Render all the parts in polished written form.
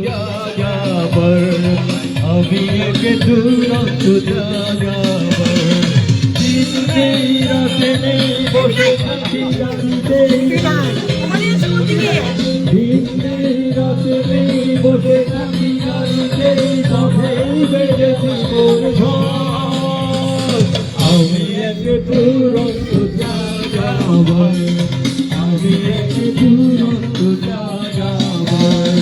যাযাবর আমি এক দুরন্ত যাযাবর দিন নেই রাতে নেই বসে থাকি গাড়িতে দিন নেই রাতে নেই বসে থাকি গাড়িতে পথেই বেড়েছি মোর ঘর আমি এক দুরন্ত যাযাবর আমি এক দুরন্ত যাযাবর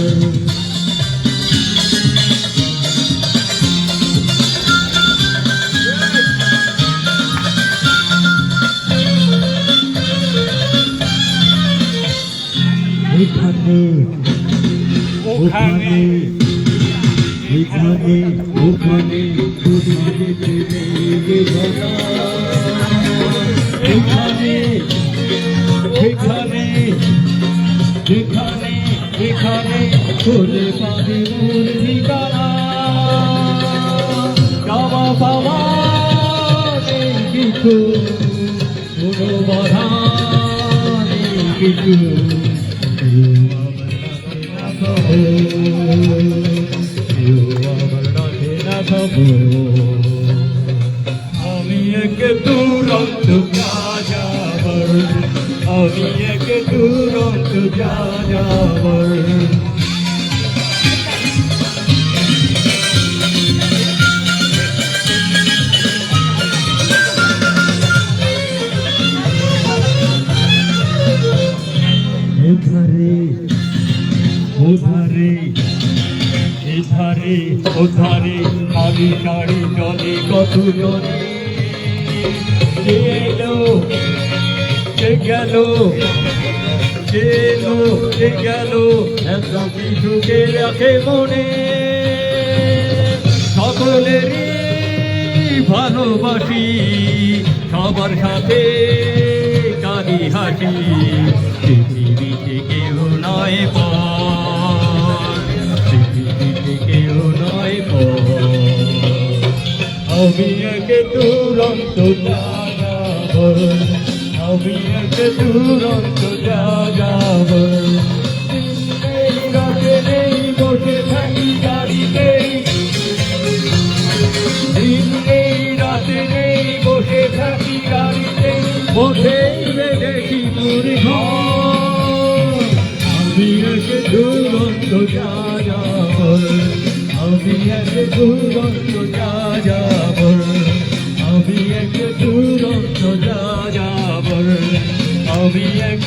এখানে ওখানে এখানে ওখানে এখানে এখানে এখানে এখানে খুলে পাবে মোর ঠিকানা যাওয়া পাওয়া নেই কিছু কোনো বাধা নেই কিছু আমি এক দুরন্ত যাযাবর আমি এক দুরন্ত যাযাবর এধারে ওধারে এধারে ওধারে খালি গাড়ি চলে কত জনে এলো সে গেল এলো সে গেল এত কিছুকে রাখে মনে সকলেরই ভালোবাসি সবার সাথে কাঁদি হাসি পৃথিবীতে কেউ নয় পর পৃথিবীতে কেউ নয় পর আমি এক দুরন্ত যাযাবর আমি এক দুরন্ত যাযাবর রাতে নেই বসে থাকি গাড়িতে দিন নেই রাতে নেই বসে থাকি গাড়িতে বসেই বেঁধেছি মোর ঘর আমি এক দুরন্ত যাযাবর আমি এক দুরন্ত যাযাবর আমি এক দুরন্ত যাযাবর আমি এক